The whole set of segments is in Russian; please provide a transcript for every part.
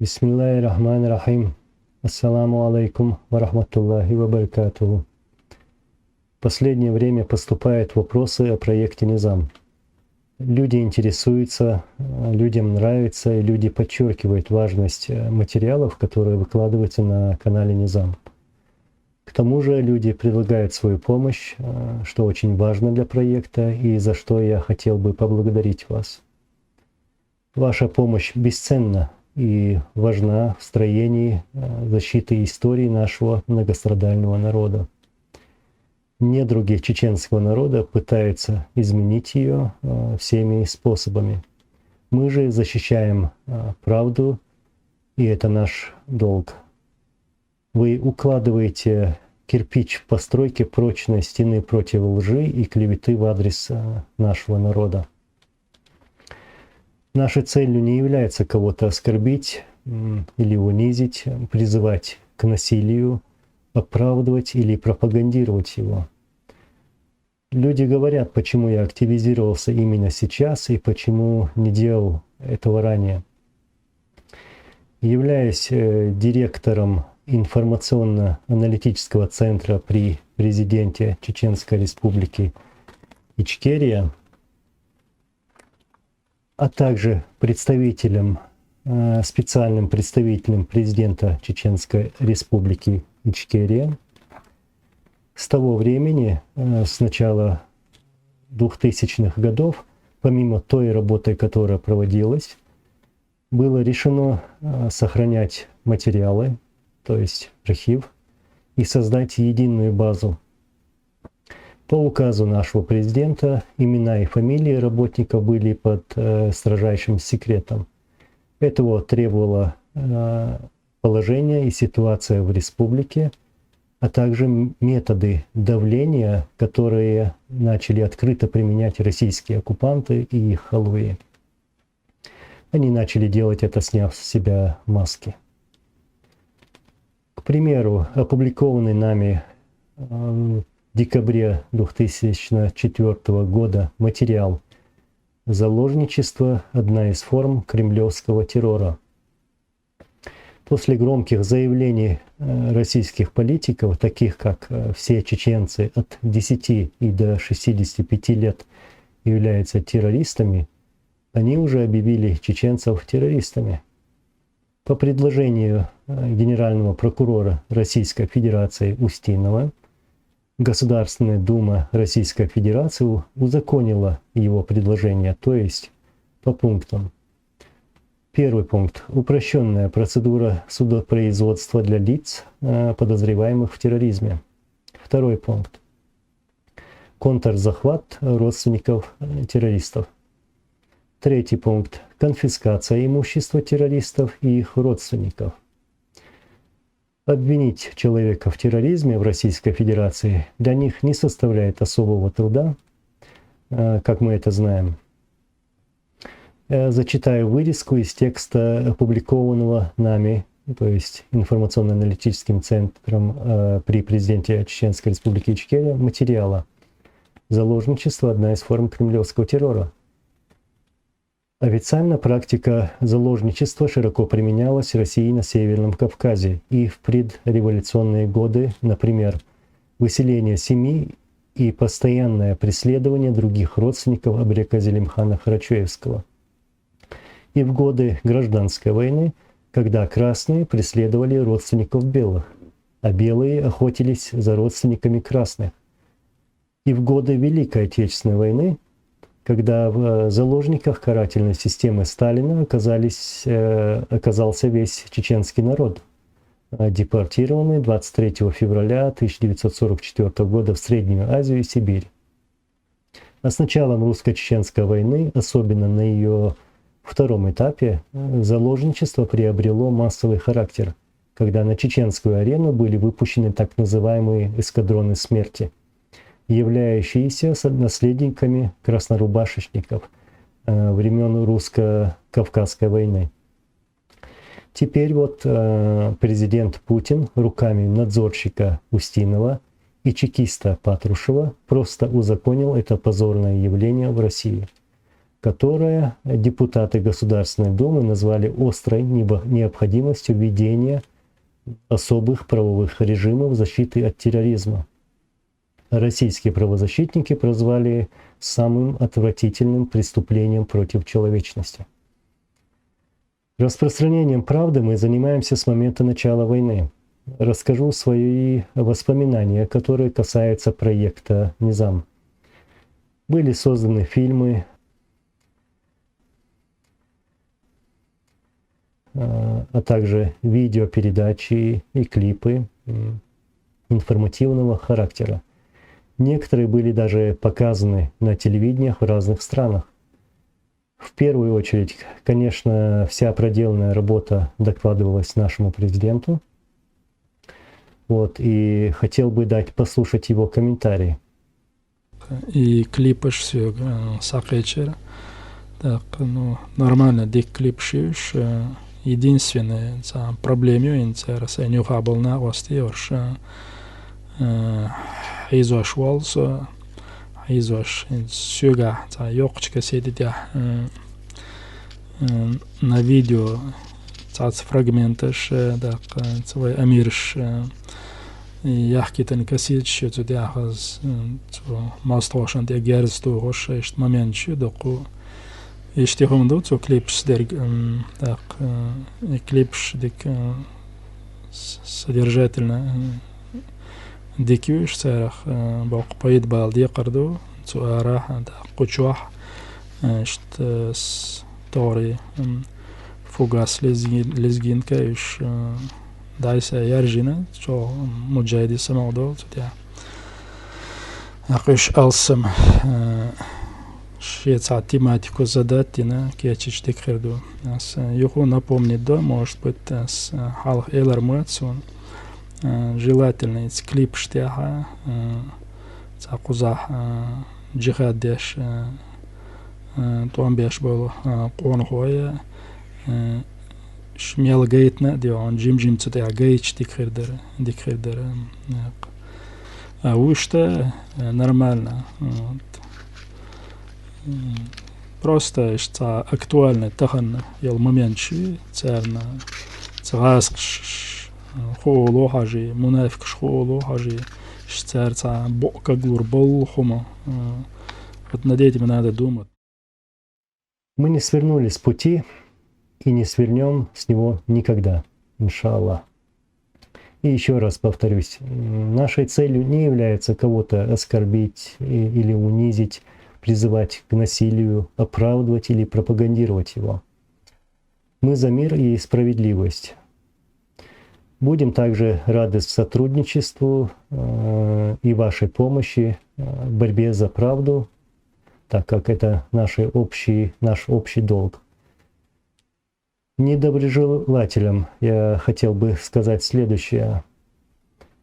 Бисмиллахир-рахманир-рахим. Ассаламу алейкум ва рахматуллахи ва баракатуху. В последнее время поступают вопросы о проекте Низам. Люди интересуются, людям нравится, и люди подчеркивают важность материалов, которые выкладываются на канале Низам. К тому же люди предлагают свою помощь, что очень важно для проекта, и за что я хотел бы поблагодарить вас. Ваша помощь бесценна и важна в строении защиты истории нашего многострадального народа. Недруги чеченского народа пытаются изменить ее всеми способами. Мы же защищаем правду, и это наш долг. Вы укладываете кирпич в постройке прочной стены против лжи и клеветы в адрес нашего народа. Нашей целью не является кого-то оскорбить или унизить, призывать к насилию, оправдывать или пропагандировать его. Люди говорят, почему я активизировался именно сейчас и почему не делал этого ранее. Являясь директором информационно-аналитического центра при президенте Чеченской Республики Ичкерия, а также специальным представителем президента Чеченской Республики Ичкерия, с того времени, с начала 2000-х годов, помимо той работы, которая проводилась, было решено сохранять материалы, то есть архив, и создать единую базу. По указу нашего президента имена и фамилии работников были под строжайшим секретом. Этого требовало положение и ситуация в республике, а также методы давления, которые начали открыто применять российские оккупанты и их халуи. Они начали делать это, сняв с себя маски. К примеру, опубликованный нами в декабре 2004 года материал «Заложничество – одна из форм кремлевского террора». После громких заявлений российских политиков, таких как все чеченцы от 10 и до 65 лет являются террористами, они уже объявили чеченцев террористами. По предложению генерального прокурора Российской Федерации Устинова, Государственная Дума Российской Федерации узаконила его предложение, то есть по пунктам. Первый пункт. Упрощенная процедура судопроизводства для лиц, подозреваемых в терроризме. Второй пункт. Контрзахват родственников террористов. Третий пункт. Конфискация имущества террористов и их родственников. Обвинить человека в терроризме в Российской Федерации для них не составляет особого труда, как мы это знаем. Я зачитаю вырезку из текста, опубликованного нами, то есть информационно-аналитическим центром при президенте Чеченской Республики Ичкерия, материала «Заложничество – одна из форм кремлевского террора». Официально практика заложничества широко применялась Россией на Северном Кавказе и в предреволюционные годы, например, выселение семьи и постоянное преследование других родственников Абрека Зелимхана Харачуевского. И в годы Гражданской войны, когда красные преследовали родственников белых, а белые охотились за родственниками красных. И в годы Великой Отечественной войны, когда в заложниках карательной системы Сталина оказался весь чеченский народ, депортированный 23 февраля 1944 года в Среднюю Азию и Сибирь. А с началом русско-чеченской войны, особенно на ее втором этапе, заложничество приобрело массовый характер, когда на чеченскую арену были выпущены так называемые эскадроны смерти, являющиеся наследниками краснорубашечников времен русско-кавказской войны. Теперь вот президент Путин руками надзорщика Устинова и чекиста Патрушева просто узаконил это позорное явление в России. которое депутаты Государственной Думы назвали острой необходимостью введения особых правовых режимов защиты от терроризма. Российские правозащитники прозвали самым отвратительным преступлением против человечности. Распространением правды мы занимаемся с момента начала войны. Расскажу свои воспоминания, которые касаются проекта «Низам». Были созданы фильмы, а также видеопередачи и клипы информативного характера. Некоторые были даже показаны на телевидениях в разных странах. В первую очередь, конечно, вся проделанная работа докладывалась нашему президенту. Вот, и хотел бы дать послушать его комментарии. И клипы все сакечер. Так, ну, нормально, дик клип шиш. Единственное, проблема инцерс, нюхабл на гости, изош волс, изош сюга, ёкчка сидит на видео, фрагменташ, так, свой амирш, яхкитен касич, тут яхаз, мастошан, те герсту, хош, есть момент, доку. Иштихом до цо клипс дер так клипс дик содержательно дикюш царах бок поид балди قردو цо арах так кучуах что стори фугас лезгинка иш дайса яржина цо муджаиди самодо ця акыш алсам шеца тематику задать, на кечич декреду. Юху напомнить, да, может быть, с халх элармуатсон, желательно из клип штяха, цакузах джихад деш, туамбеш был конхоя, шмел гейтна, дион джим цутя гейч декредер. А уж-то нормально. Просто что актуально тахан ел момент ши церна цгаск холо хажи мунафик холо хажи церца бока гурбол хума. Вот над этим надо думать. Мы не свернули с пути и не свернем с него никогда, иншаллах. И еще раз повторюсь, нашей целью не является кого-то оскорбить или унизить, призывать к насилию, оправдывать или пропагандировать его. Мы за мир и справедливость. Будем также рады сотрудничеству и вашей помощи в борьбе за правду, так как это наш общий долг. Недоброжелателям я хотел бы сказать следующее.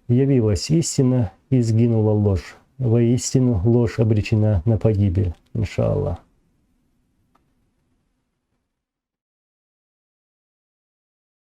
Явилась истина и сгинула ложь. Воистину ложь обречена на погибель, иншаллах.